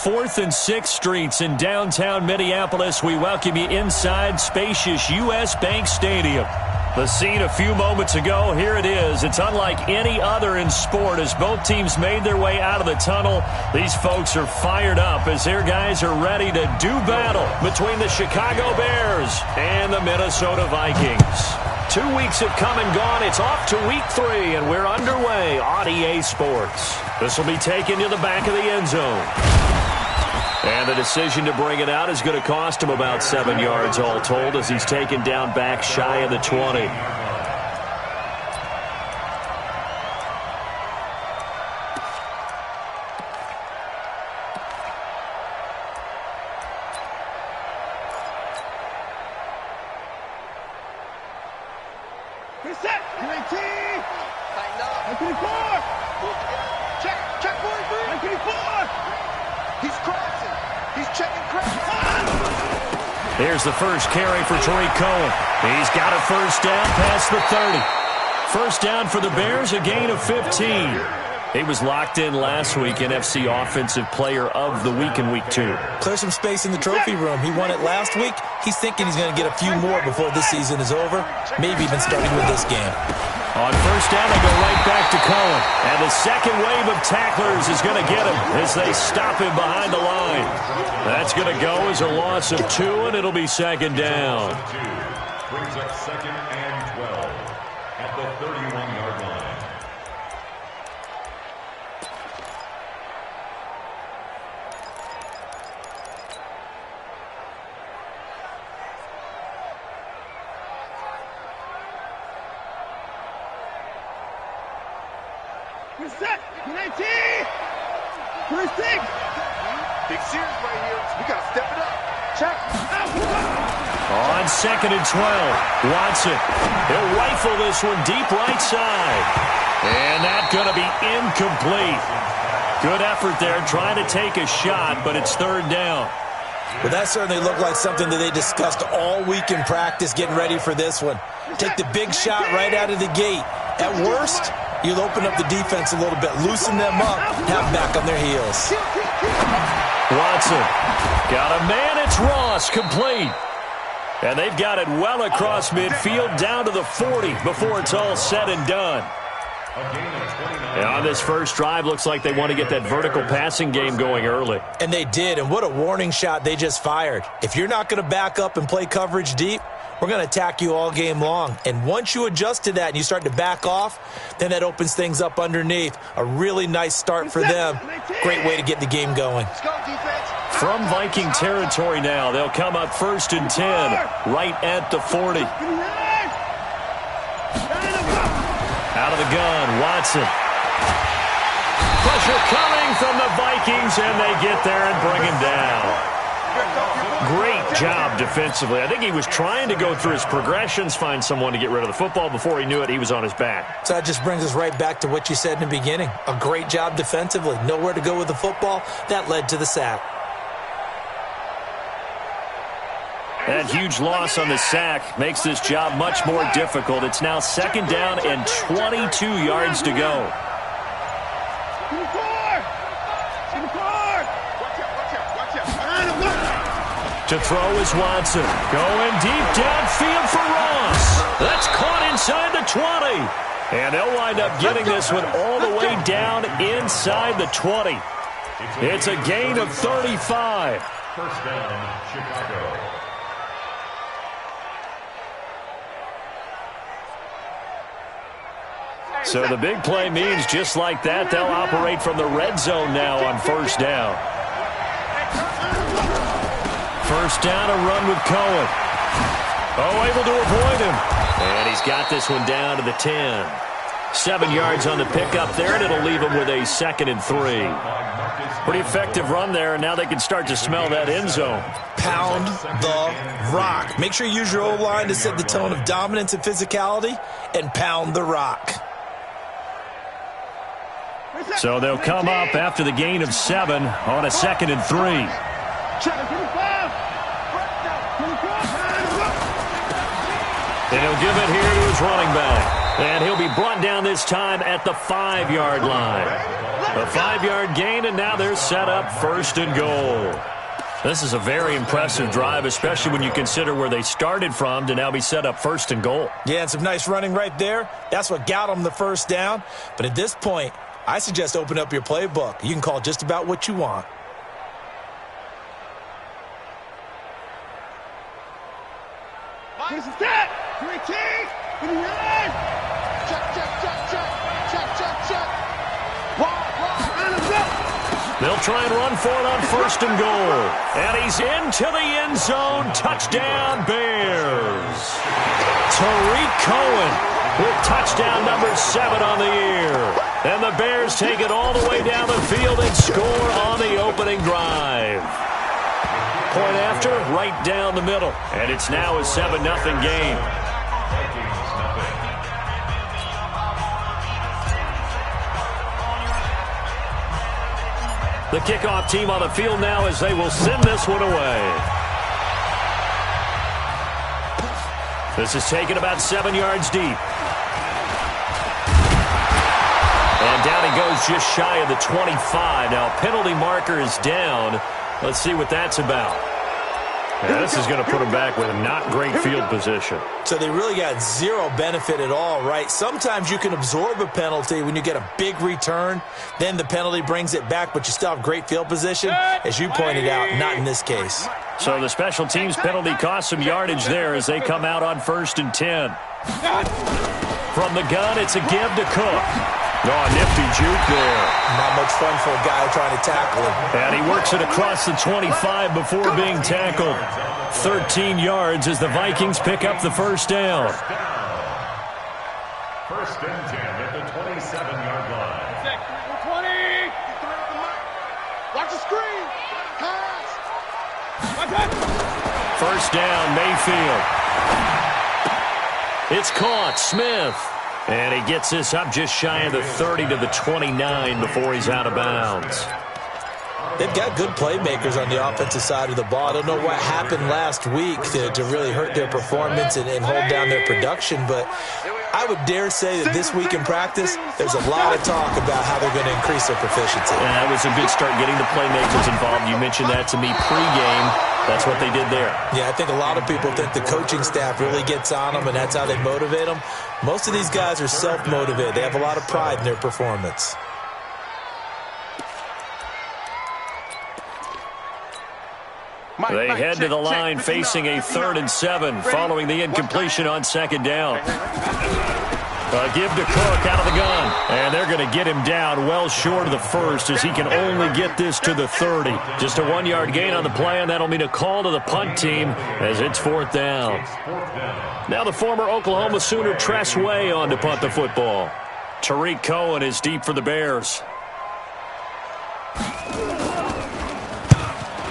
4th and 6th Streets in downtown Minneapolis. We welcome you inside spacious U.S. Bank Stadium. The scene a few moments ago, here it is. It's unlike any other in sport as both teams made their way out of the tunnel. These folks are fired up as their guys are ready to do battle between the Chicago Bears and the Minnesota Vikings. 2 weeks have come and gone. It's off to week 3, and we're underway on EA Sports. This will be taken to the back of the end zone. And the decision to bring it out is going to cost him about 7 yards all told as he's taken down back shy of the 20. Here's the first carry for Tariq Cohen. He's got a first down past the 30. First down for the Bears, a gain of 15. He was locked in last week, NFC Offensive Player of the Week in Week 2. Clear some space in the trophy room. He won it last week. He's thinking he's going to get a few more before this season is over, maybe even starting with this game. On first down, they go right back to Cohen. And the second wave of tacklers is going to get him as they stop him behind the line. That's going to go as a loss of 2, and it'll be second down. Brings up 2nd and 12 at the 31-yard line. Set. 19. First thing. Big series right here. We got to step it up. Check. On 2nd and 12, Watson. He'll rifle this one deep right side. And that's going to be incomplete. Good effort there trying to take a shot, but it's 3rd down. Well, that certainly looked like something that they discussed all week in practice getting ready for this one. Take the big shot right out of the gate. At worst, you'll open up the defense a little bit, loosen them up, have them back on their heels. Watson got a man. It's Ross, complete. And they've got it well across midfield down to the 40 before it's all said and done. And on this first drive, looks like they want to get that vertical passing game going early. And they did, and what a warning shot they just fired. If you're not going to back up and play coverage deep, we're going to attack you all game long. And once you adjust to that and you start to back off, then that opens things up underneath. A really nice start for them. Great way to get the game going. From Viking territory now, they'll come up 1st and 10, right at the 40. Out of the gun, Watson. Pressure coming from the Vikings, and they get there and bring him down. Great job defensively. I think he was trying to go through his progressions, find someone to get rid of the football. Before he knew it, he was on his back. So that just brings us right back to what you said in the beginning. A great job defensively. Nowhere to go with the football. That led to the sack. That huge loss on the sack makes this job much more difficult. It's now 2nd down and 22 yards to go. To throw is Watson. Going deep downfield for Ross. That's caught inside the 20. And they'll wind up getting this one all the way down inside the 20. It's a gain of 35. First down, Chicago. So the big play means just like that, they'll operate from the red zone now on first down. First down, a run with Cohen. Oh, able to avoid him. And he's got this one down to the 10. 7 yards on the pickup there, and it'll leave him with a 2nd and 3. Pretty effective run there, and now they can start to smell that end zone. Pound the rock. Make sure you use your O-line to set the tone of dominance and physicality, and pound the rock. So they'll come up after the gain of 7 on a 2nd and 3. And he'll give it here to his running back. And he'll be brought down this time at the 5-yard line. A 5-yard gain, and now they're set up 1st and goal. This is a very impressive drive, especially when you consider where they started from to now be set up 1st and goal. Yeah, and some nice running right there. That's what got them the first down. But at this point, I suggest open up your playbook. You can call just about what you want. Here's the set. 3 check. Check, check, check, check. Check, check, check. They'll try and run for it on 1st and goal. And he's into the end zone. Touchdown, Bears. Tariq Cohen with touchdown number 7 on the year. And the Bears take it all the way down the field and score on the opening drive. Point after, right down the middle. And it's now a 7-0 game. The kickoff team on the field now as they will send this one away. This is taken about 7 yards deep. And down he goes just shy of the 25. Now, penalty marker is down. Let's see what that's about. Yeah, this is going to put them back with a not great field position. So they really got zero benefit at all, right? Sometimes you can absorb a penalty when you get a big return. Then the penalty brings it back, but you still have great field position. As you pointed out, not in this case. So the special teams penalty cost some yardage there as they come out on 1st and 10. From the gun, it's a give to Cook. Oh, nifty juke there. Not much fun for a guy trying to tackle him. And he works it across the 25 before being tackled. 13 yards as the Vikings pick up the 1st down. 1st and 10 at the 27-yard line. 20. Watch the screen. Pass. 1st down, Mayfield. It's caught, Smith. And he gets this up just shy of the 30 to the 29 before he's out of bounds. They've got good playmakers on the offensive side of the ball. I don't know what happened last week to really hurt their performance and hold down their production, but I would dare say that this week in practice, there's a lot of talk about how they're going to increase their proficiency. And that was a good start getting the playmakers involved. You mentioned that to me pregame. That's what they did there. Yeah, I think a lot of people think the coaching staff really gets on them, and that's how they motivate them. Most of these guys are self-motivated. They have a lot of pride in their performance. They head to the line facing a 3rd and 7 following the incompletion on 2nd down. A give to Cook out of the gun. And they're going to get him down well short of the 1st as he can only get this to the 30. Just a 1-yard gain on the play, and that'll mean a call to the punt team as it's 4th down. Now the former Oklahoma Sooner Tress Way on to punt the football. Tariq Cohen is deep for the Bears.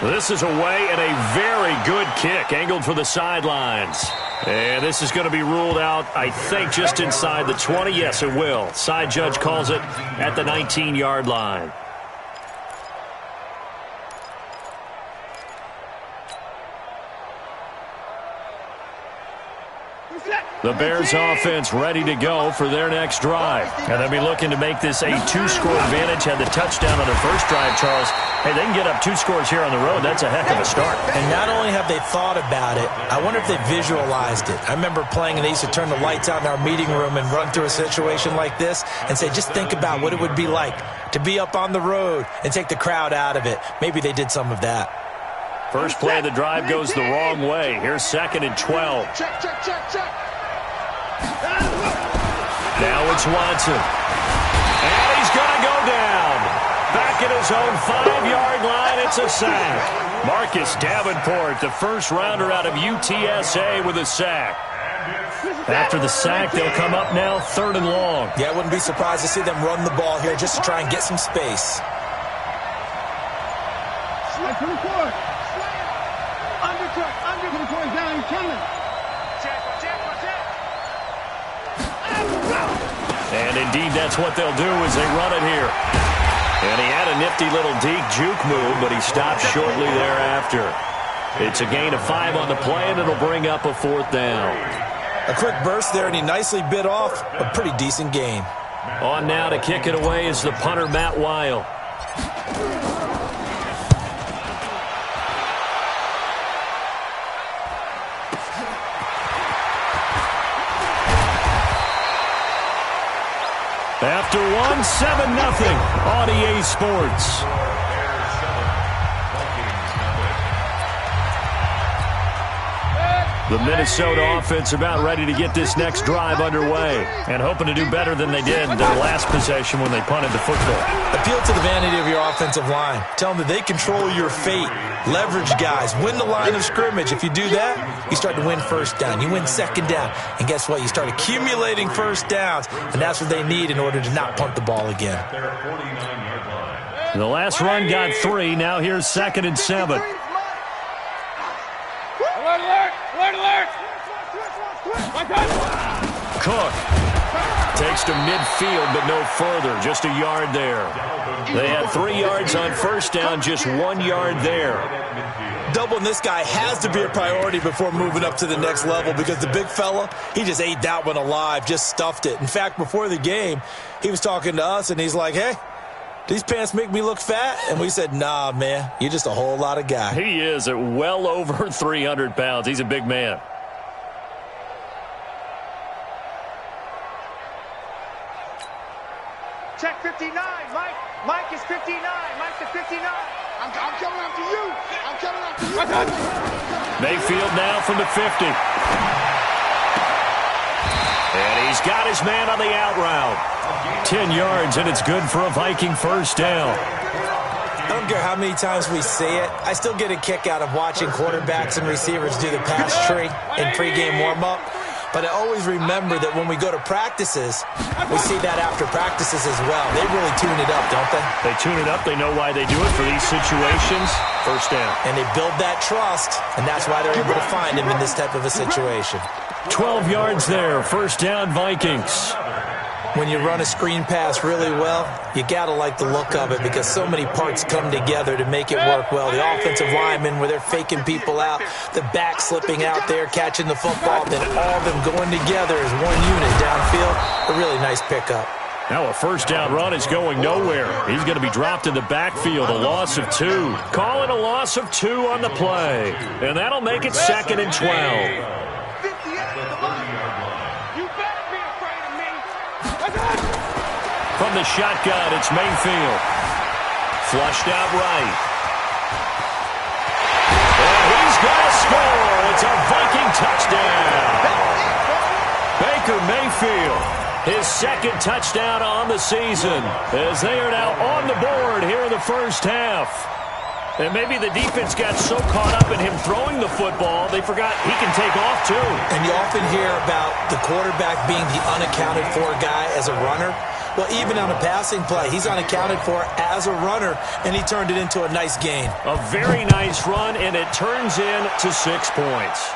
This is away and a very good kick angled for the sidelines. And this is going to be ruled out, I think, just inside the 20. Yes, it will. Side judge calls it at the 19-yard line. The Bears offense ready to go for their next drive. And they'll be looking to make this a 2-score advantage. Had the touchdown on their first drive, Charles. Hey, they can get up 2 scores here on the road. That's a heck of a start. And not only have they thought about it, I wonder if they visualized it. I remember playing, and they used to turn the lights out in our meeting room and run through a situation like this and say, just think about what it would be like to be up on the road and take the crowd out of it. Maybe they did some of that. First play of the drive goes the wrong way. Here's 2nd and 12. Check, check, check, check. Now it's Watson. And he's going to go down. Back at his own 5-yard line, it's a sack. Marcus Davenport, the first rounder out of UTSA with a sack. After the sack, they'll come up now 3rd and long. Yeah, I wouldn't be surprised to see them run the ball here just to try and get some space. Slide 24. Undercut. 24 is down. He's coming. And indeed, that's what they'll do as they run it here. And he had a nifty little deep juke move, but he stopped shortly thereafter. It's a gain of 5 on the play, and it'll bring up a 4th down. A quick burst there, and he nicely bit off a pretty decent gain. On now to kick it away is the punter, Matt Weil. After one, 7-0 on EA Sports. The Minnesota offense about ready to get this next drive underway and hoping to do better than they did their last possession when they punted the football. Appeal to the vanity of your offensive line. Tell them that they control your fate. Leverage guys. Win the line of scrimmage. If you do that, you start to win first down. You win second down. And guess what? You start accumulating first downs. And that's what they need in order to not punt the ball again. The last run got 3. Now here's 2nd and 7. Cook takes to midfield, but no further. Just a yard there. They had 3 yards on first down, just 1 yard there. Doubling this guy has to be a priority before moving up to the next level because the big fella, he just ate that one alive, just stuffed it. In fact, before the game, he was talking to us, and he's like, hey, these pants make me look fat? And we said, nah, man, you're just a whole lot of guy. He is at well over 300 pounds. He's a big man. Check 59, Mike. Mike is 59. Mike's at 59. I'm coming after you. I'm coming after you. Mayfield now from the 50. And he's got his man on the out route. 10 yards, and it's good for a Viking first down. I don't care how many times we say it. I still get a kick out of watching quarterbacks and receivers do the pass tree in pregame warm-up. But I always remember that when we go to practices, we see that after practices as well. They really tune it up, don't they? They tune it up. They know why they do it for these situations. First down. And they build that trust, and that's why they're able to find him in this type of a situation. 12 yards there. First down, Vikings. When you run a screen pass really well, you got to like the look of it because so many parts come together to make it work well. The offensive linemen, where they're faking people out, the back slipping out there, catching the football, then all of them going together as one unit downfield. A really nice pickup. Now a first down run is going nowhere. He's going to be dropped in the backfield, a loss of 2. Call it a loss of 2 on the play. And that'll make it 2nd and 12. From the shotgun, it's Mayfield. Flushed out right. And he's going to score. It's a Viking touchdown. Baker Mayfield, his 2nd touchdown on the season, as they are now on the board here in the first half. And maybe the defense got so caught up in him throwing the football, they forgot he can take off too. And you often hear about the quarterback being the unaccounted for guy as a runner. Well, even on a passing play, he's unaccounted for as a runner, and he turned it into a nice gain. A very nice run, and it turns into 6 points.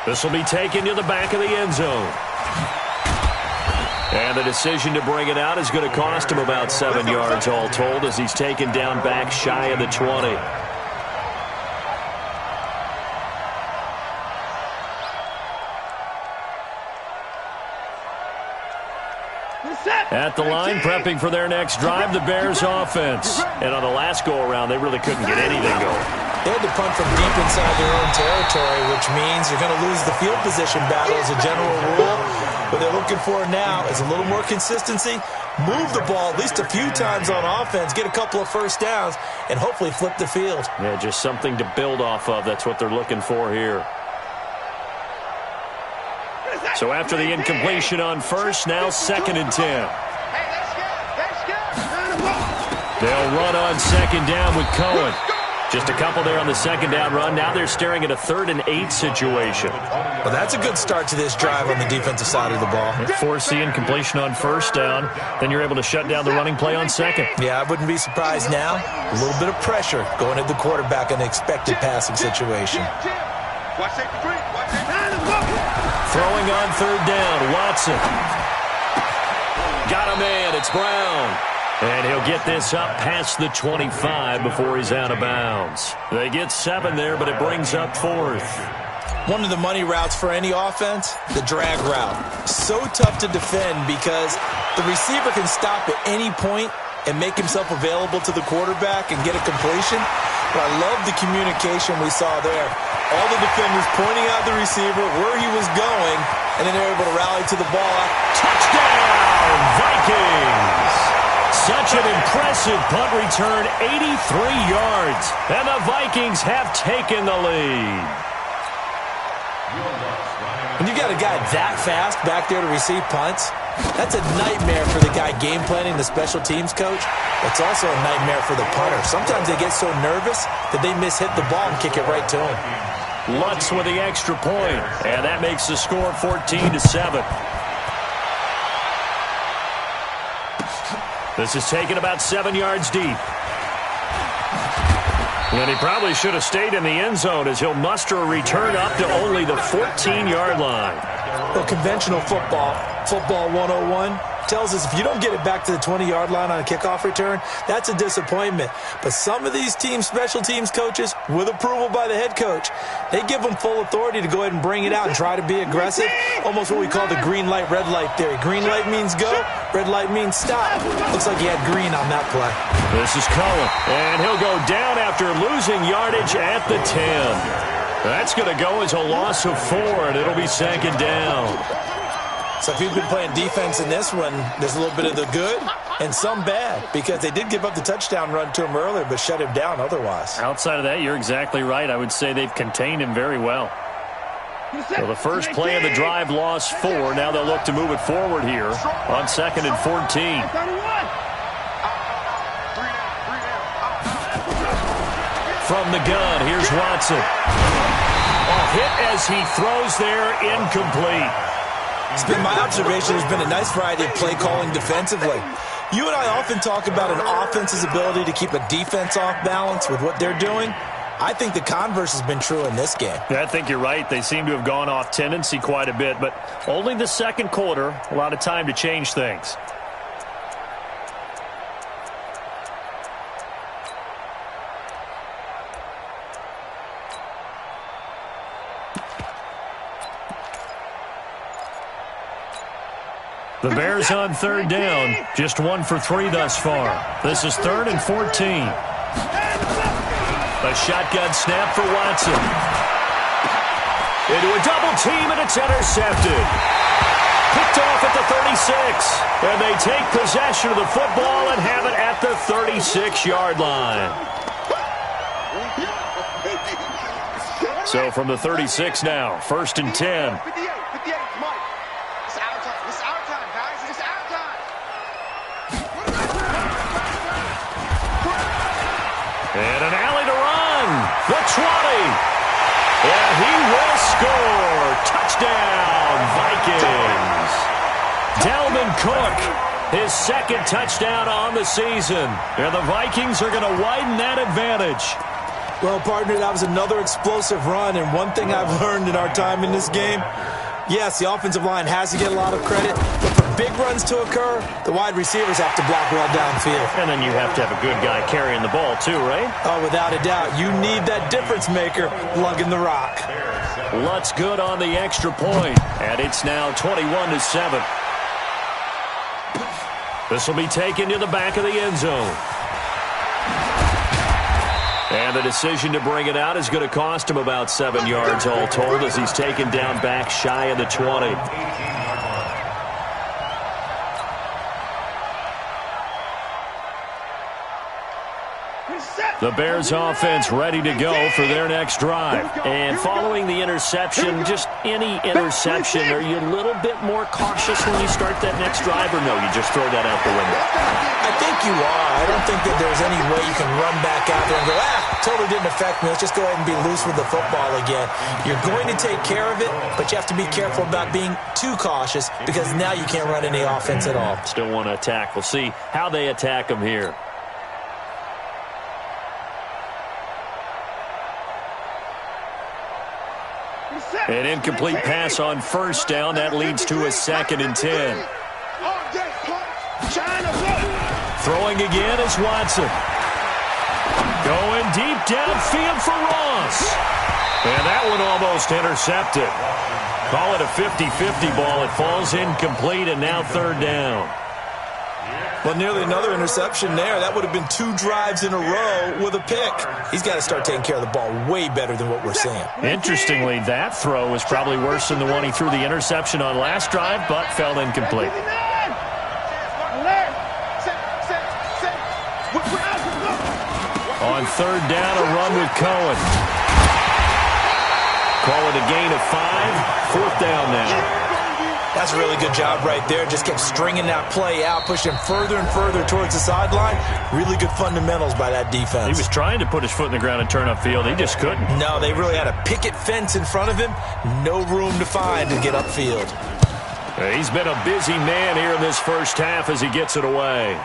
This will be taken to the back of the end zone. And the decision to bring it out is going to cost him about 7 yards all told as he's taken down back shy of the 20. At the line, prepping for their next drive, the Bears offense. And on the last go-around, they really couldn't get anything going. They had to punt from deep inside their own territory, which means you're going to lose the field position battle as a general rule. What they're looking for now is a little more consistency, move the ball at least a few times on offense, get a couple of first downs, and hopefully flip the field. Yeah, just something to build off of. That's what they're looking for here. So after the incompletion on first, now 2nd and 10. They'll run on 2nd down with Cohen. Just a couple there on the 2nd down run. Now they're staring at a 3rd and 8 situation. Well, that's a good start to this drive on the defensive side of the ball. Force the incompletion on first down. Then you're able to shut down the running play on 2nd. Yeah, I wouldn't be surprised now. A little bit of pressure going at the quarterback in an expected passing situation. Throwing on 3rd down, Watson. Got a man, it's Brown. And he'll get this up past the 25 before he's out of bounds. They get 7 there, but it brings up 4th. One of the money routes for any offense, the drag route. So tough to defend because the receiver can stop at any point and make himself available to the quarterback and get a completion. But I love the communication we saw there. All the defenders pointing out the receiver, where he was going, and then they're able to rally to the ball. Touchdown, Vikings! Such an impressive punt return, 83 yards. And the Vikings have taken the lead. When you got a guy that fast back there to receive punts, that's a nightmare for the guy game planning, the special teams coach. It's also a nightmare for the punter. Sometimes they get so nervous that they miss-hit the ball and kick it right to him. Lutz with the extra point, and that makes the score 14-7. This is taken about 7 yards deep. And he probably should have stayed in the end zone as he'll muster a return up to only the 14-yard line. Well, conventional football 101, tells us if you don't get it back to the 20-yard line on a kickoff return, that's a disappointment. But some of these teams, special teams coaches, with approval by the head coach, they give them full authority to go ahead and bring it out and try to be aggressive. Almost what we call the green light, red light theory. Green light means go, red light means stop. Looks like he had green on that play. This is Cullen, and he'll go down after losing yardage at the 10. That's going to go as a loss of 4, and it'll be second down. So if you've been playing defense in this one, there's a little bit of the good and some bad, because they did give up the touchdown run to him earlier but shut him down otherwise. Outside of that, you're exactly right. I would say they've contained him very well. So the first play of the drive lost 4. Now they'll look to move it forward here on 2nd and 14. From the gun, here's Watson. A hit as he throws there, incomplete. It's been my observation there's been a nice variety of play calling defensively. You and I often talk about an offense's ability to keep a defense off balance with what they're doing. I think the converse has been true in this game. Yeah, I think you're right. They seem to have gone off tendency quite a bit, but only the second quarter, a lot of time to change things. The Bears on 3rd down, just 1 for 3 thus far. This is 3rd and 14. A shotgun snap for Watson. Into a double team, and it's intercepted. Picked off at the 36. And they take possession of the football and have it at the 36-yard line. So from the 36 now, 1st and 10. And an alley to run. The 20. And he will score. Touchdown, Vikings. Dalvin Cook, his 2nd touchdown on the season. And the Vikings are going to widen that advantage. Well, partner, that was another explosive run. And one thing I've learned in our time in this game, yes, the offensive line has to get a lot of credit, but for big runs to occur, the wide receivers have to block well downfield. And then you have to have a good guy carrying the ball too, right? Oh, without a doubt. You need that difference maker lugging the rock. Lutz good on the extra point, and it's now 21-7. This will be taken to the back of the end zone. And the decision to bring it out is going to cost him about 7 yards all told as he's taken down back shy of the 20. The Bears offense ready to go for their next drive. And following the interception, just any interception, are you a little bit more cautious when you start that next drive, or no, you just throw that out the window? I think you are. I don't think that there's any way you can run back out there and go, totally didn't affect me. Let's just go ahead and be loose with the football again. You're going to take care of it, but you have to be careful about being too cautious because now you can't run any offense at all. Still want to attack. We'll see how they attack him here. An incomplete pass on 1st down. That leads to a 2nd and 10. Throwing again is Watson. Going deep downfield for Ross. And that one almost intercepted. Call it a 50-50 ball. It falls incomplete, and now third down. Well, nearly another interception there. That would have been 2 drives in a row with a pick. He's got to start taking care of the ball way better than what we're seeing. Interestingly, that throw was probably worse than the one he threw the interception on last drive, but fell incomplete. On third down, a run with Cohen. Call it a gain of 5. Fourth down now. That's a really good job right there. Just kept stringing that play out, pushing him further and further towards the sideline. Really good fundamentals by that defense. He was trying to put his foot in the ground and turn upfield. He just couldn't. No, they really had a picket fence in front of him. No room to find to get upfield. He's been a busy man here in this first half as he gets it away.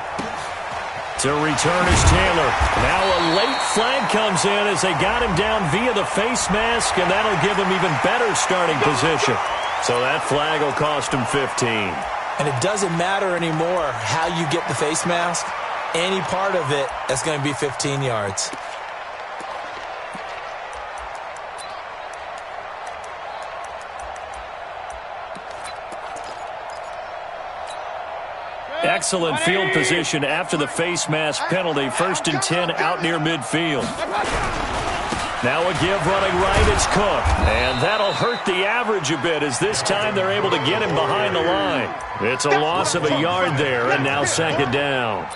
To return is Taylor. Now a late flag comes in as they got him down via the face mask, and that'll give him even better starting position. So that flag will cost him 15. And it doesn't matter anymore how you get the face mask. Any part of it, that's going to be 15 yards. Excellent field position after the face mask penalty. 1st and 10 out near midfield. Now a give running right, it's Cook. And that'll hurt the average a bit as this time they're able to get him behind the line. It's a loss of a yard there, and now 2nd down.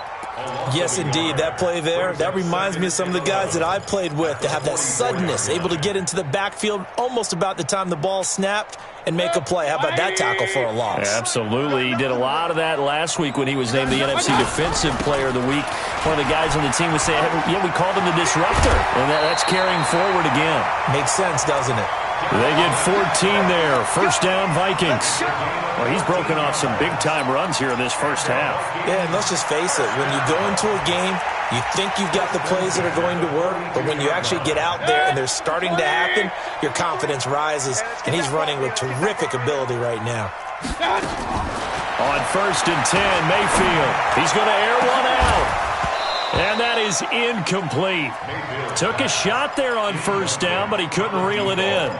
Yes, indeed. That play there, that reminds me of some of the guys that I played with that have that suddenness, able to get into the backfield almost about the time the ball snapped and make a play. How about that tackle for a loss? Absolutely. He did a lot of that last week when he was named the NFC Defensive Player of the Week. One of the guys on the team was saying, yeah, we called him the disruptor. And that's carrying forward again. Makes sense, doesn't it? They get 14 there. First down, Vikings. Well, he's broken off some big-time runs here in this first half. Yeah, and let's just face it. When you go into a game, you think you've got the plays that are going to work, but when you actually get out there and they're starting to happen, your confidence rises, and he's running with terrific ability right now. On 1st and 10, Mayfield. He's going to air one out. And that is incomplete. Took a shot there on 1st down, but he couldn't reel it in.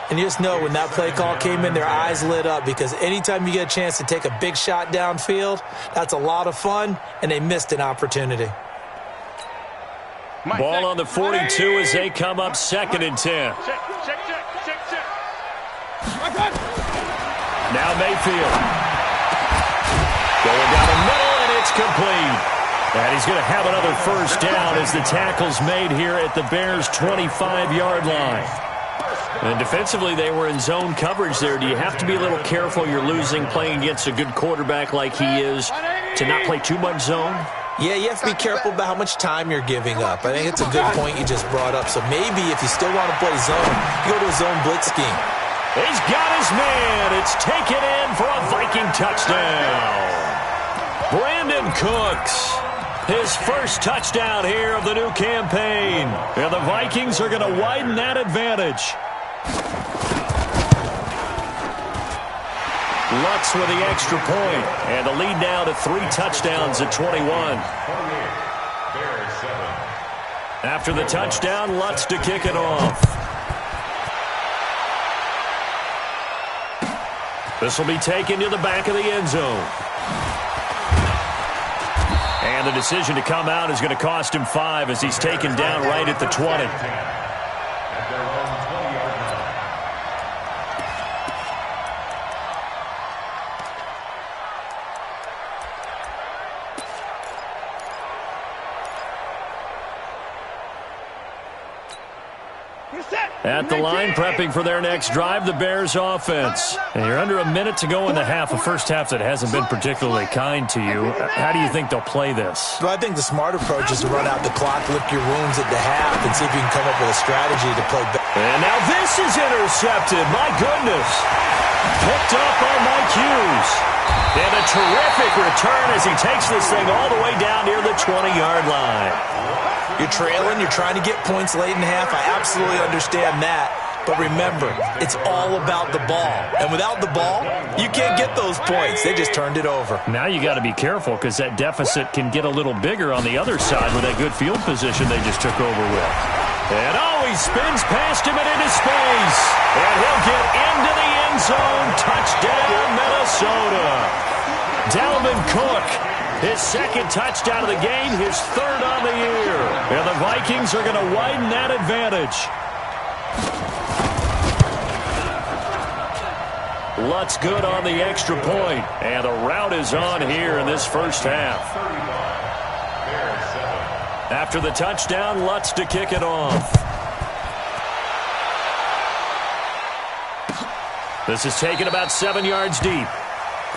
And you just know when that play call came in, their eyes lit up because anytime you get a chance to take a big shot downfield, that's a lot of fun, and they missed an opportunity. Ball on the 42 as they come up 2nd and 10. Now Mayfield. Going down the middle, and it's complete. And he's going to have another 1st down as the tackle's made here at the Bears' 25-yard line. And defensively, they were in zone coverage there. Do you have to be a little careful? You're losing playing against a good quarterback like he is to not play too much zone? Yeah, you have to be careful about how much time you're giving up. I think it's a good point you just brought up. So maybe if you still want to play zone, you go to a zone blitz scheme. He's got his man. It's taken in for a Viking touchdown. Brandon Cooks. His first touchdown here of the new campaign. And the Vikings are going to widen that advantage. Lutz with the extra point. And the lead now to 3 touchdowns at 21. After the touchdown, Lutz to kick it off. This will be taken to the back of the end zone. And the decision to come out is going to cost him 5 as he's taken down right at the 20. At the line, prepping for their next drive, the Bears offense. And you're under a minute to go in the half, a first half that hasn't been particularly kind to you. How do you think they'll play this? Well, I think the smart approach is to run out the clock, lick your wounds at the half, and see if you can come up with a strategy to play better. And now this is intercepted. My goodness. Picked up on my cues. And a terrific return as he takes this thing all the way down near the 20-yard line. You're trailing, you're trying to get points late in half. I absolutely understand that. But remember, it's all about the ball. And without the ball, you can't get those points. They just turned it over. Now you got to be careful because that deficit can get a little bigger on the other side with that good field position they just took over with. And he spins past him and into space. And he'll get into the end zone. Touchdown, Minnesota. Dalvin Cook, his second touchdown of the game, his third on the year. And the Vikings are going to widen that advantage. Lutz good on the extra point. And the rout is on here in this first half. After the touchdown, Lutz to kick it off. This is taken about 7 yards deep. The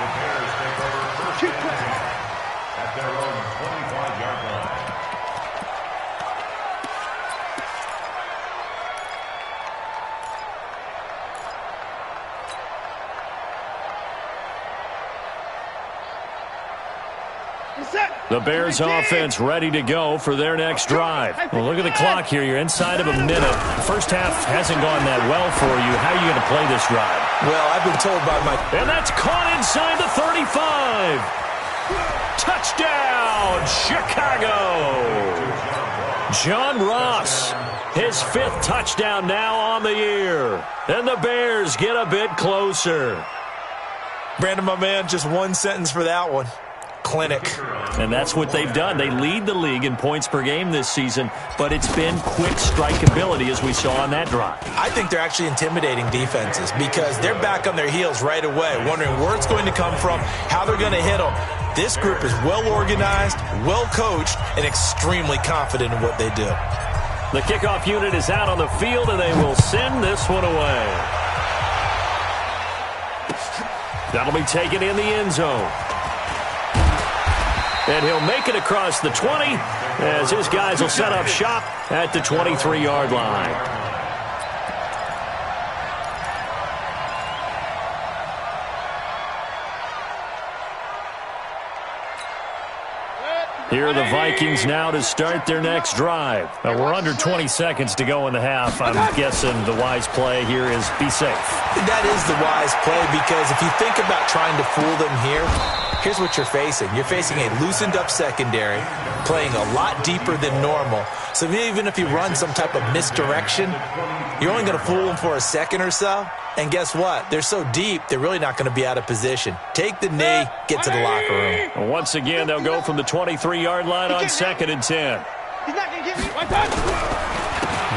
Bears take over first and 10 at their own 25-yard line. The Bears offense ready to go for their next drive. Well, look at the clock here. You're inside of a minute. The first half hasn't gone that well for you. How are you going to play this drive? Well, I've been told by my... And that's caught inside the 35. Touchdown, Chicago. John Ross, his 5th touchdown now on the year. And the Bears get a bit closer. Brandon, my man, just one sentence for that one. Clinic. And that's what they've done. They lead the league in points per game this season, but it's been quick strikeability as we saw on that drive. I think they're actually intimidating defenses because they're back on their heels right away, wondering where it's going to come from, how they're going to hit them. This group is well organized, well coached, and extremely confident in what they do. The kickoff unit is out on the field, and they will send this one away. That'll be taken in the end zone. And he'll make it across the 20 as his guys will set up shop at the 23-yard line. Here are the Vikings now to start their next drive. We're under 20 seconds to go in the half. I'm guessing the wise play here is be safe. That is the wise play because if you think about trying to fool them here, here's what you're facing. You're facing a loosened up secondary, playing a lot deeper than normal. So even if you run some type of misdirection, you're only going to fool them for a second or so. And guess what? They're so deep, they're really not going to be out of position. Take the knee, get to the locker room. And once again, they'll go from the 23-yard line on 2nd and 10.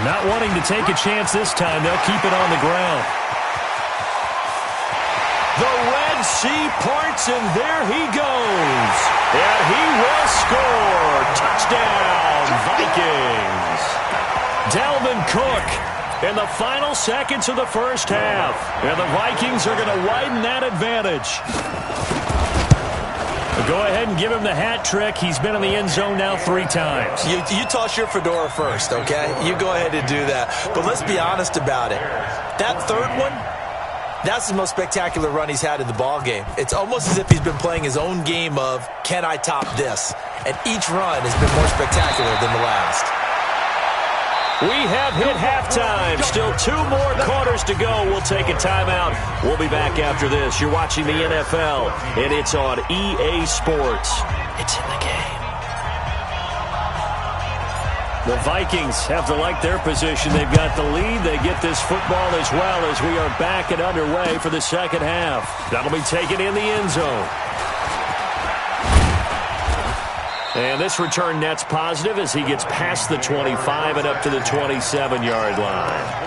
Not wanting to take a chance this time, they'll keep it on the ground. The Red Sea parts, and there he goes. And he will score. Touchdown, Vikings. Dalvin Cook in the final seconds of the first half. And the Vikings are going to widen that advantage. Go ahead and give him the hat trick. He's been in the end zone now 3 times. You toss your fedora first, okay? You go ahead and do that. But let's be honest about it. That third one, that's the most spectacular run he's had in the ballgame. It's almost as if he's been playing his own game of, can I top this? And each run has been more spectacular than the last. We have hit halftime. Still 2 more quarters to go. We'll take a timeout. We'll be back after this. You're watching the NFL, and it's on EA Sports. It's in the game. The Vikings have to like their position. They've got the lead. They get this football as well as we are back and underway for the second half. That'll be taken in the end zone. And this return net's positive as he gets past the 25 and up to the 27-yard line.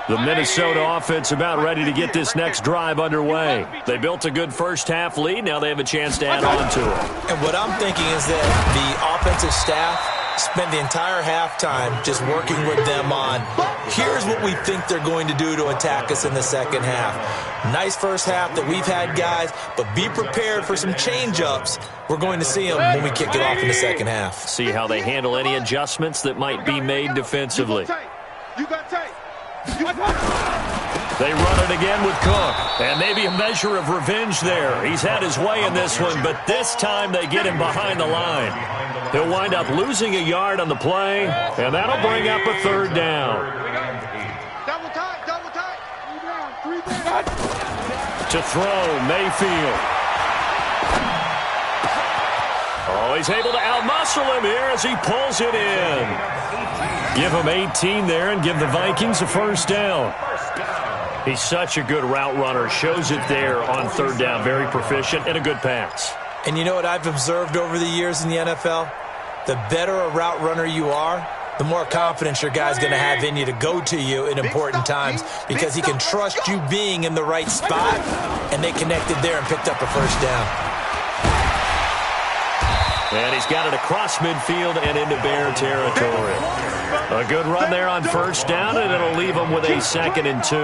The Minnesota offense about ready to get this next drive underway. They built a good first half lead. Now they have a chance to add on to it. And what I'm thinking is that the offensive staff spend the entire halftime just working with them on, here's what we think they're going to do to attack us in the second half. Nice first half that we've had, guys, but be prepared for some change-ups. We're going to see them when we kick it off in the second half. See how they handle any adjustments that might be made defensively. You got tape. They run it again with Cook, and maybe a measure of revenge there. He's had his way in this one, but this time they get him behind the line. He'll wind up losing a yard on the play, and that'll bring up a 3rd down. Double tight, double tight. 3 down, 3 down. To throw, Mayfield. Oh, he's able to outmuscle him here as he pulls it in. Give him 18 there and give the Vikings a first down. He's such a good route runner. Shows it there on third down. Very proficient and a good pass. And you know what I've observed over the years in the NFL? The better a route runner you are, the more confidence your guy's going to have in you to go to you in important times because he can trust you being in the right spot, and they connected there and picked up a first down. And he's got it across midfield and into Bear territory. A good run there on first down, and it'll leave him with a 2nd and 2.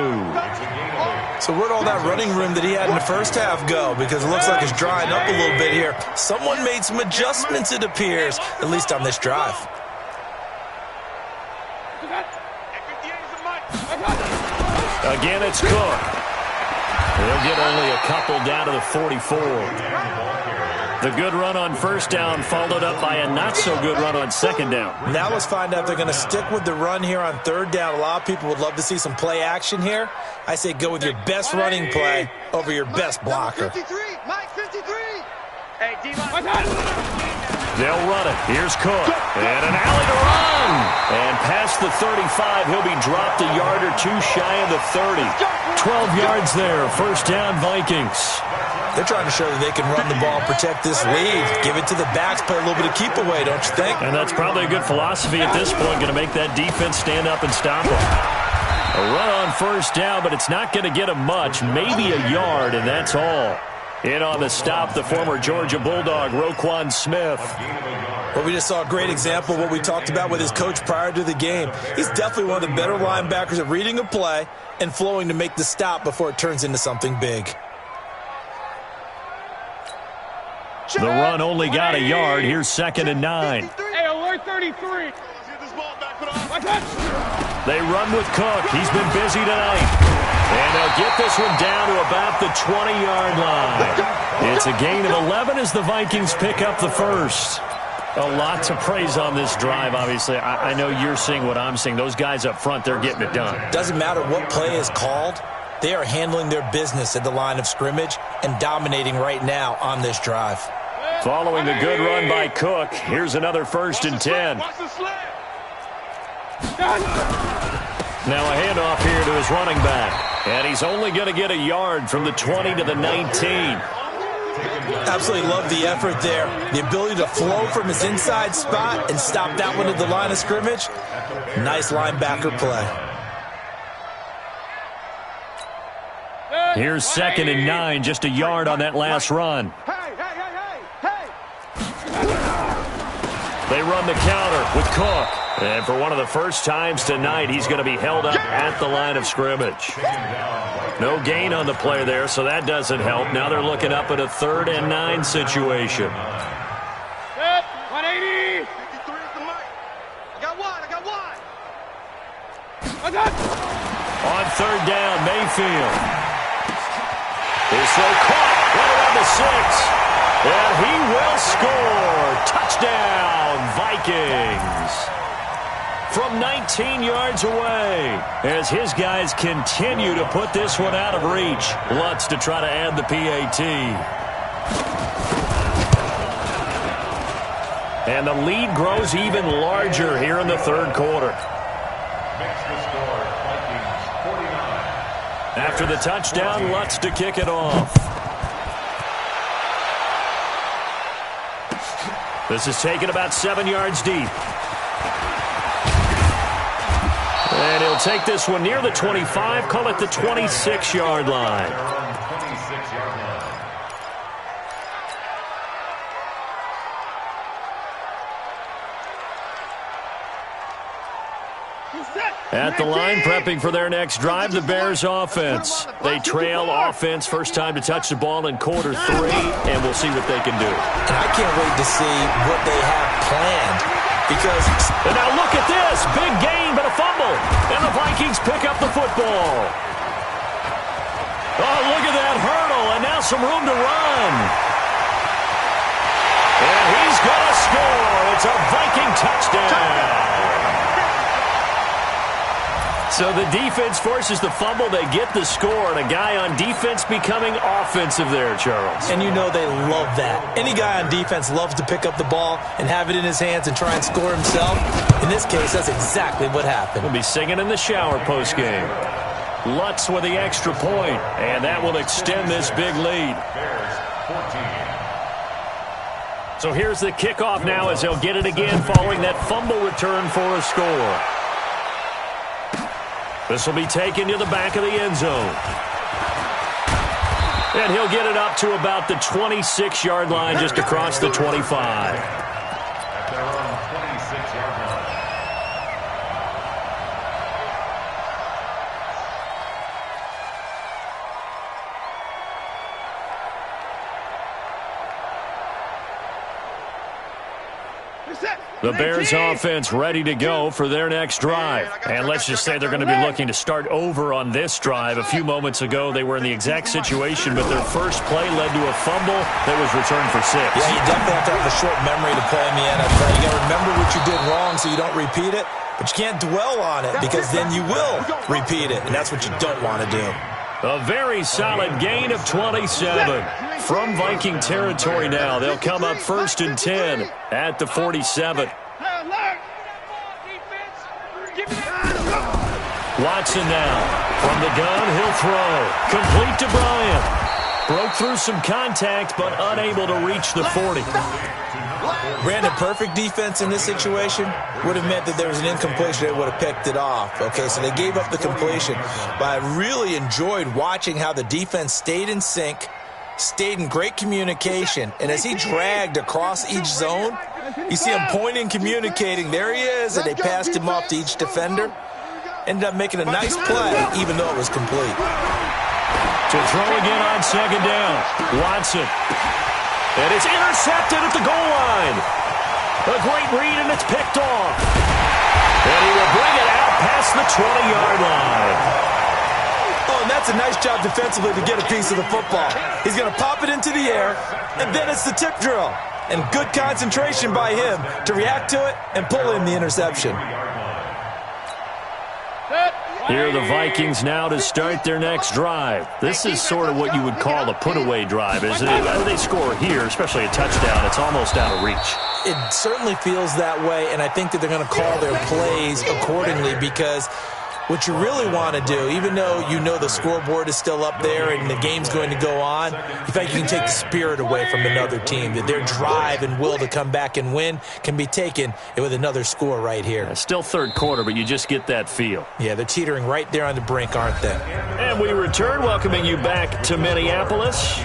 So where'd all that running room that he had in the first half go? Because it looks like it's drying up a little bit here. Someone made some adjustments, it appears, at least on this drive. Again, it's Cook. He'll get only a couple down to the 44. The good run on first down followed up by a not-so-good run on second down. Now let's find out if they're going to stick with the run here on third down. A lot of people would love to see some play action here. I say go with your best running play over your best blocker. Mike 53. Hey, D-line. They'll run it. Here's Cook. And an alley to run. And past the 35, he'll be dropped a yard or two shy of the 30. 12 yards there. First down, Vikings. They're trying to show that they can run the ball and protect this lead. Give it to the backs, play a little bit of keep away, don't you think? And that's probably a good philosophy at this point, going to make that defense stand up and stop them. A run on first down, but it's not going to get him much, maybe a yard, and that's all. In on the stop, the former Georgia Bulldog, Roquan Smith. Well, we just saw a great example of what we talked about with his coach prior to the game. He's definitely one of the better linebackers at reading a play and flowing to make the stop before it turns into something big. The run only got a yard. Here's 2nd and 9. Hey, alert 33. They run with Cook. He's been busy tonight. And they'll get this one down to about the 20-yard line. It's a gain of 11 as the Vikings pick up the first. A lot to praise on this drive, obviously. I know you're seeing what I'm seeing. Those guys up front, they're getting it done. Doesn't matter what play is called. They are handling their business at the line of scrimmage and dominating right now on this drive. Following the good run by Cook, here's another 1st and 10. Now a handoff here to his running back. And he's only going to get a yard from the 20 to the 19. Absolutely love the effort there. The ability to flow from his inside spot and stop that one at the line of scrimmage. Nice linebacker play. Here's 2nd and 9, just a yard on that last run. They run the counter with Cook. And for one of the first times tonight, he's going to be held up at the line of scrimmage. No gain on the play there, so that doesn't help. Now they're looking up at a 3rd and 9 situation. 180. 53 is the mic. I got one. On third down, Mayfield. His throw caught right around the 6. And he will score. Touchdown, Vikings. From 19 yards away, as his guys continue to put this one out of reach. Lutz to try to add the PAT. And the lead grows even larger here in the third quarter. After the touchdown, Lutz to kick it off. This is taken about 7 yards deep. And he'll take this one near the 25, call it the 26-yard line. At the line, prepping for their next drive, the Bears offense. They trail offense, first time to touch the ball in quarter 3, and we'll see what they can do. And I can't wait to see what they have planned. Because and now look at this. Big gain, but a fumble. And the Vikings pick up the football. Oh, look at that hurdle, and now some room to run. And he's going to score. It's a Viking touchdown. So the defense forces the fumble. They get the score, and a guy on defense becoming offensive there, Charles. And you know they love that. Any guy on defense loves to pick up the ball and have it in his hands and try and score himself. In this case, that's exactly what happened. We'll be singing in the shower postgame. Lutz with the extra point, and that will extend this big lead. So here's the kickoff now as they'll get it again following that fumble return for a score. This will be taken to the back of the end zone. And he'll get it up to about the 26-yard line, just across the 25. At their own 26-yard line. The Bears offense ready to go for their next drive. And let's just say they're going to be looking to start over on this drive. A few moments ago, they were in the exact situation, but their first play led to a fumble that was returned for 6. Yeah, you definitely have to have a short memory to play in the NFL. You got to remember what you did wrong so you don't repeat it, but you can't dwell on it because then you will repeat it, and that's what you don't want to do. A very solid gain of 27 from Viking territory now. They'll come up 1st and 10 at the 47. Watson now from the gun. He'll throw. Complete to Bryant. Broke through some contact, but unable to reach the 40. Brandon, perfect defense in this situation would have meant that there was an incompletion. They would have picked it off. Okay, so they gave up the completion. But I really enjoyed watching how the defense stayed in sync, stayed in great communication. And as he dragged across each zone, you see him pointing, communicating. There he is, and they passed him off to each defender. Ended up making a nice play, even though it was complete. To throw again on 2nd down. Watson. And it's intercepted at the goal line. A great read, and it's picked off. And he will bring it out past the 20-yard line. Oh, and that's a nice job defensively to get a piece of the football. He's going to pop it into the air, and then it's the tip drill. And good concentration by him to react to it and pull in the interception. Here are the Vikings now to start their next drive. This is sort of what you would call a put-away drive, isn't it? They score here, especially a touchdown. It's almost out of reach. It certainly feels that way, and I think that they're going to call their plays accordingly because what you really want to do, even though you know the scoreboard is still up there and the game's going to go on, in fact, you can take the spirit away from another team, that their drive and will to come back and win can be taken with another score right here. Yeah, still 3rd quarter, but you just get that feel. Yeah, they're teetering right there on the brink, aren't they? And we return, welcoming you back to Minneapolis.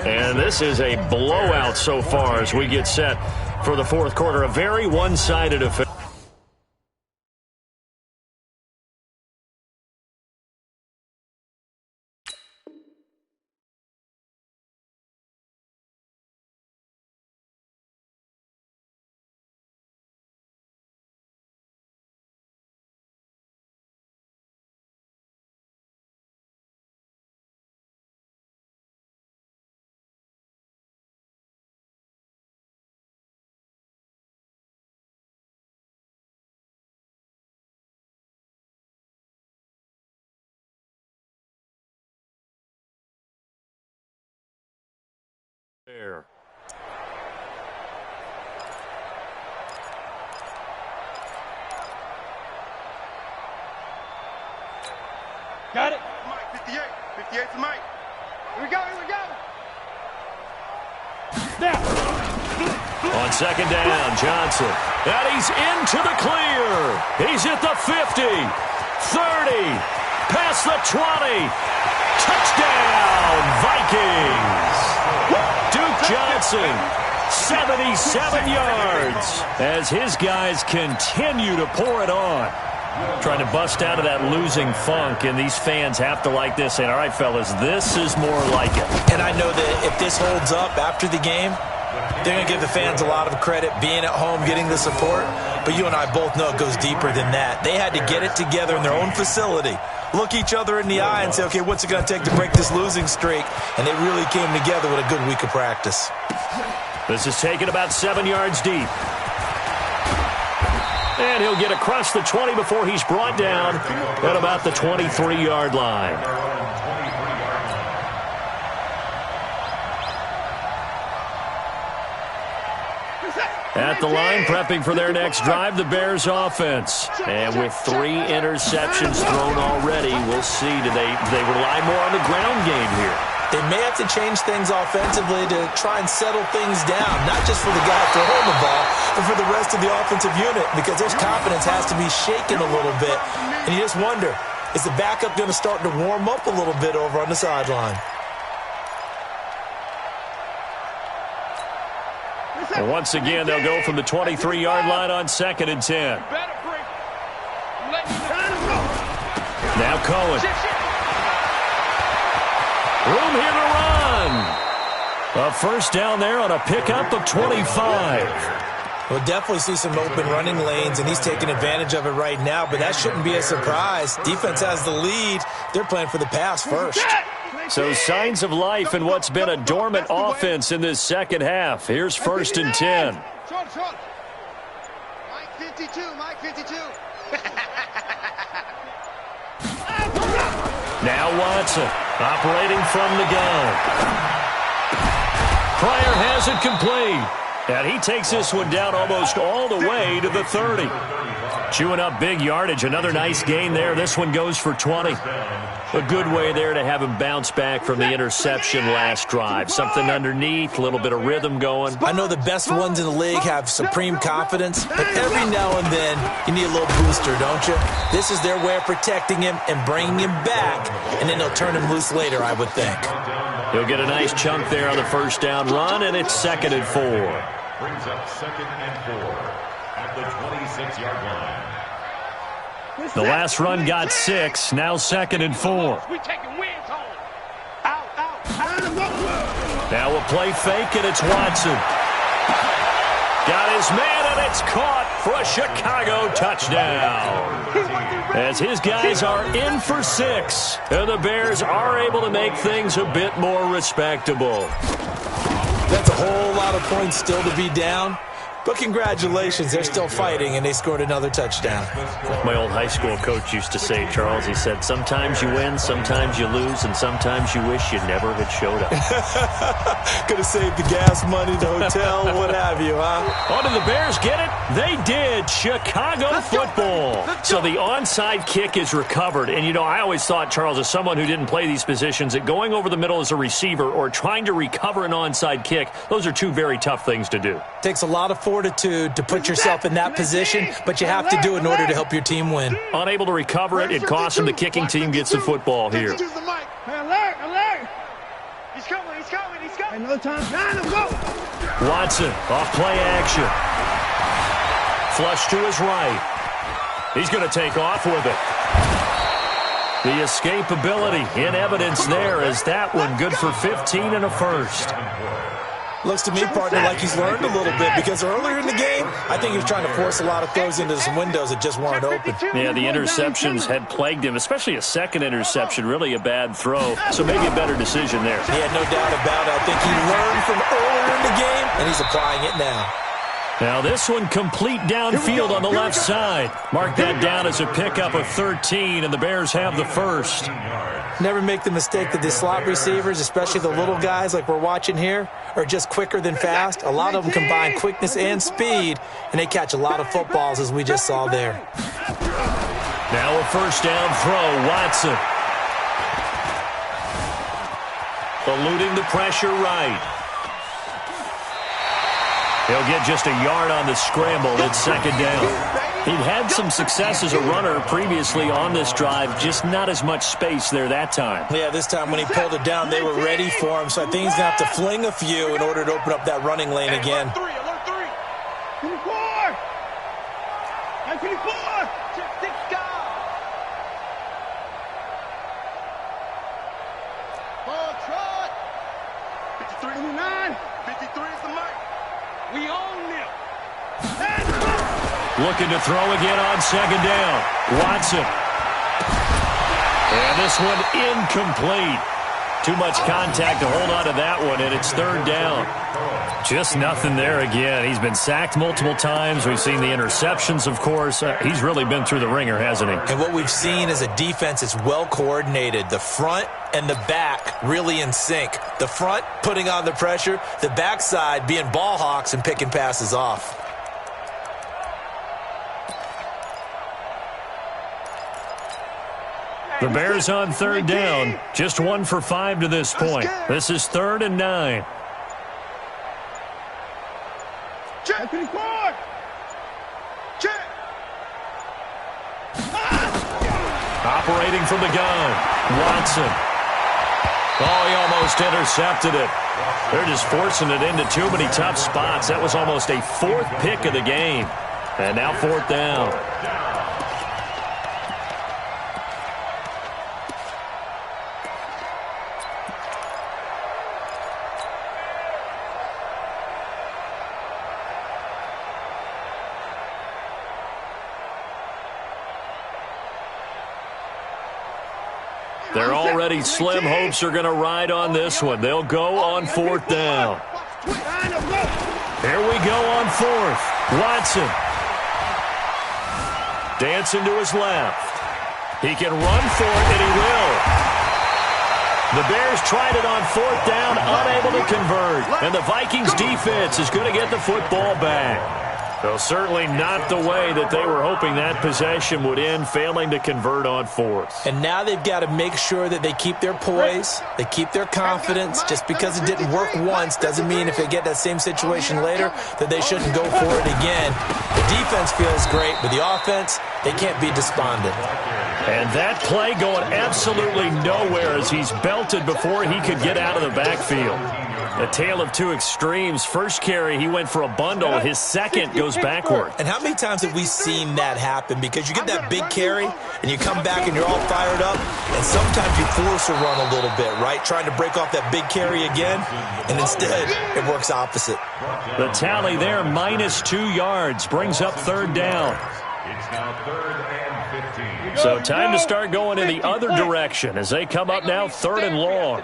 And this is a blowout so far as we get set for the 4th quarter. A very one-sided affair. There. Got it. Mike, 58. 58 to Mike. Here we go. Here we go. Now. On 2nd down, Johnson. And he's into the clear. He's at the 50. 30. Past the 20. Touchdown, Vikings. Duke Johnson, 77 yards, as his guys continue to pour it on. Trying to bust out of that losing funk, and these fans have to like this. And all right, fellas, this is more like it. And I know that if this holds up after the game, they're going to give the fans a lot of credit, being at home, getting the support. But you and I both know it goes deeper than that. They had to get it together in their own facility, look each other in the eye and say, okay, what's it going to take to break this losing streak? And they really came together with a good week of practice. This is taken about 7 yards deep. And he'll get across the 20 before he's brought down at about the 23-yard line. At the line, prepping for their next drive, the Bears offense. And with 3 interceptions thrown already, we'll see. Do they rely more on the ground game here? They may have to change things offensively to try and settle things down, not just for the guy throwing the ball, but for the rest of the offensive unit, because their confidence has to be shaken a little bit. And you just wonder, is the backup going to start to warm up a little bit over on the sideline? And once again, they'll go from the 23-yard line on 2nd and 10. Now Cohen. Room here to run. A first down there on a pickup of 25. We'll definitely see some open running lanes, and he's taking advantage of it right now, but that shouldn't be a surprise. Defense has the lead. They're playing for the pass first. So signs of life in what's been a dormant offense in this second half. Here's 1st and 10. Short. Mike 52. Now Watson operating from the gun. Pryor has it complete. And he takes this one down almost all the way to the 30. Chewing up big yardage. Another nice gain there. This one goes for 20. A good way there to have him bounce back from the interception last drive. Something underneath, a little bit of rhythm going. I know the best ones in the league have supreme confidence, but every now and then you need a little booster, don't you? This is their way of protecting him and bringing him back, and then they'll turn him loose later, I would think. He'll get a nice chunk there on the first down run, and it's 2nd and 4. Brings up 2nd and 4 at the 26-yard line. The last run got 6. Now 2nd and 4. We taking wins home. Out. Now a play fake, and it's Watson. Got his man, and it's caught for a Chicago touchdown. As his guys are in for 6, and the Bears are able to make things a bit more respectable. That's a whole lot of points still to be down. But congratulations, they're still fighting, and they scored another touchdown. My old high school coach used to say, Charles, he said, sometimes you win, sometimes you lose, and sometimes you wish you never had showed up. Could have saved the gas money, the hotel, what have you, huh? Oh, did the Bears get it? They did. Chicago football. So the onside kick is recovered. And, you know, I always thought, Charles, as someone who didn't play these positions, that going over the middle as a receiver or trying to recover an onside kick, those are 2 very tough things to do. Takes a lot of fortitude to put yourself in that position, but you have to do it in order to help your team win. Unable to recover it, it costs him. The kicking team gets the football here. Alert! He's coming. Another time. Go! Watson, off play action. Flush to his right. He's going to take off with it. The escapability in evidence there as that one good for 15 and a first. Looks to me, partner, like he's learned a little bit, because earlier in the game, I think he was trying to force a lot of throws into some windows that just weren't open. Yeah, the interceptions had plagued him, especially a second interception, really a bad throw. So maybe a better decision there. Yeah, no doubt about it. I think he learned from earlier in the game, and he's applying it now. Now this one complete downfield on the left side. Mark that down as a pickup of 13, and the Bears have the first. Never make the mistake that the slot receivers, especially the little guys like we're watching here, are just quicker than fast. A lot of them combine quickness and speed, and they catch a lot of footballs, as we just saw there. Now a first down throw, Watson. Eluding the pressure right. He'll get just a yard on the scramble. It's 2nd down. He'd had some success as a runner previously on this drive, just not as much space there that time. Yeah, this time when he pulled it down, they were ready for him, so I think he's going to have to fling a few in order to open up that running lane again. Alert 3. 24. Ball trot. 53. 59. 53 is the mark. We own them. Looking to throw again on 2nd down. Watson. And this one incomplete. Too much contact to hold on to that one, and it's third down. Just nothing there again. He's been sacked multiple times. We've seen the interceptions, of course. He's really been through the ringer, hasn't he? And what we've seen is a defense that's well coordinated. The front and the back really in sync. The front putting on the pressure, the backside being ball hawks and picking passes off. The Bears on third down. Just 1 for 5 to this point. This is 3rd and 9. Check. Check. Operating from the gun. Watson. Oh, he almost intercepted it. They're just forcing it into too many tough spots. That was almost a 4th pick of the game. And now 4th down. They're already slim. Hopes are going to ride on this one. They'll go on 4th down. Here we go on 4th. Watson. Dancing to his left. He can run for it, and he will. The Bears tried it on 4th down, unable to convert. And the Vikings defense is going to get the football back. Well, certainly not the way that they were hoping that possession would end, failing to convert on 4th. And now they've got to make sure that they keep their poise, they keep their confidence. Just because it didn't work once doesn't mean if they get that same situation later that they shouldn't go for it again. The defense feels great, but the offense, they can't be despondent. And that play going absolutely nowhere as he's belted before he could get out of the backfield. A tale of two extremes. First carry, he went for a bundle. His second goes backward. And how many times have we seen that happen? Because you get that big carry, and you come back and you're all fired up, and sometimes you force a run a little bit, right? Trying to break off that big carry again, and instead it works opposite. The tally there, -2 yards, brings up 3rd down. It's now 3rd and 15. So time to start going in the other direction as they come up now 3rd and long.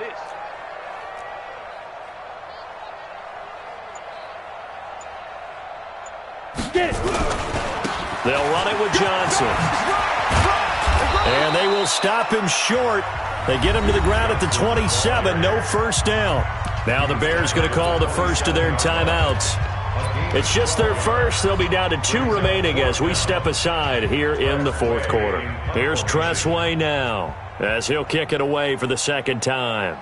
They'll run it with Johnson. And they will stop him short. They get him to the ground at the 27. No first down. Now the Bears going to call the first of their timeouts. It's just their first. They'll be down to 2 remaining as we step aside here in the 4th quarter. Here's Tressway now as he'll kick it away for the 2nd time.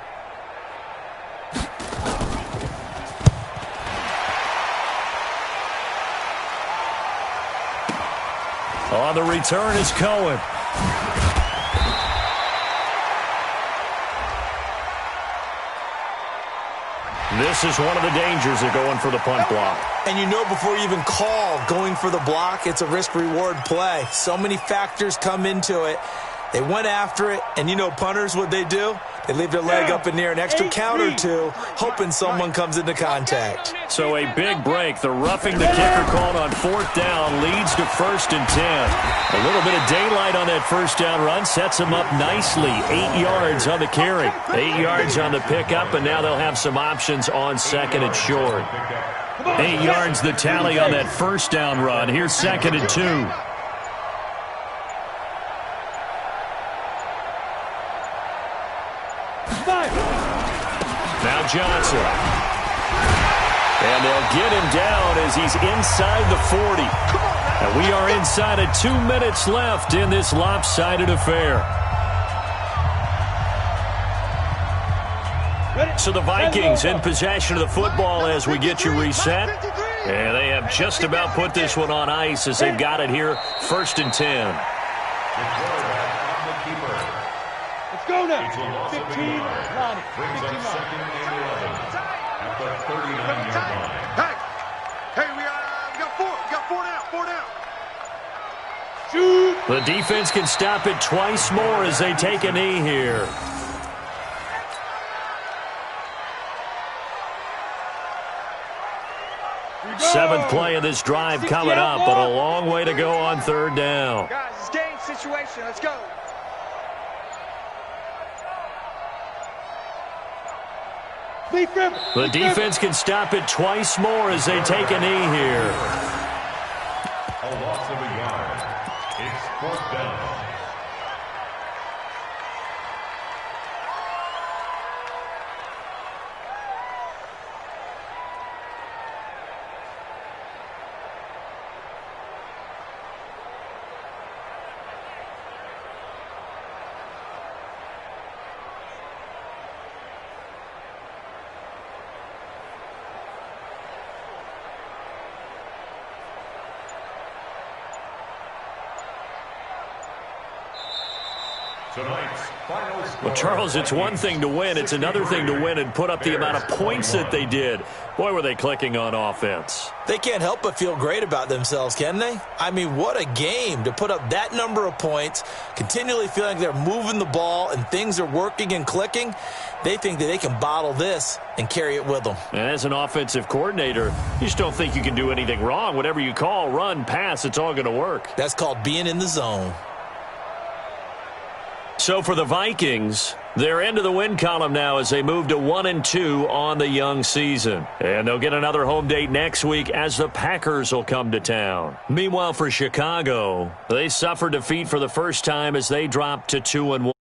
On the return is Cohen. This is one of the dangers of going for the punt block. And you know before you even call going for the block, it's a risk-reward play. So many factors come into it. They went after it, and you know punters, what they do? They leave their leg up in the air an extra count or two, hoping someone comes into contact. So a big break. The roughing the kicker called on 4th down leads to 1st and 10. A little bit of daylight on that first down run sets them up nicely. 8 yards on the carry, 8 yards on the pickup, and now they'll have some options on 2nd and short. 8 yards the tally on that first down run. Here's 2nd and 2. Now Johnson. And they'll get him down as he's inside the 40. And we are inside of 2 minutes left in this lopsided affair. So the Vikings in possession of the football as we get you reset. And they have just about put this one on ice as they've got it here, 1st and 10. Let's go now. 15, Brings up 2nd and 11 at the 39-yard line. Hey, we got 4. We got 4 down. 4 down. Shoot. The defense can stop it twice more as they take a knee here. Seventh play of this drive coming up, but a long way to go on 3rd down. Guys, it's game situation. Let's go. The defense can stop it twice more as they take a knee here. A loss of a yard. It's fourth down. Well, Charles, it's one thing to win. It's another thing to win and put up the amount of points that they did. Boy, were they clicking on offense. They can't help but feel great about themselves, can they? I mean, what a game to put up that number of points, continually feeling like they're moving the ball and things are working and clicking. They think that they can bottle this and carry it with them. And as an offensive coordinator, you just don't think you can do anything wrong. Whatever you call, run, pass, it's all going to work. That's called being in the zone. So for the Vikings, they're into the win column now as they move to 1-2 on the young season. And they'll get another home date next week as the Packers will come to town. Meanwhile, for Chicago, they suffered defeat for the first time as they dropped to 2-1.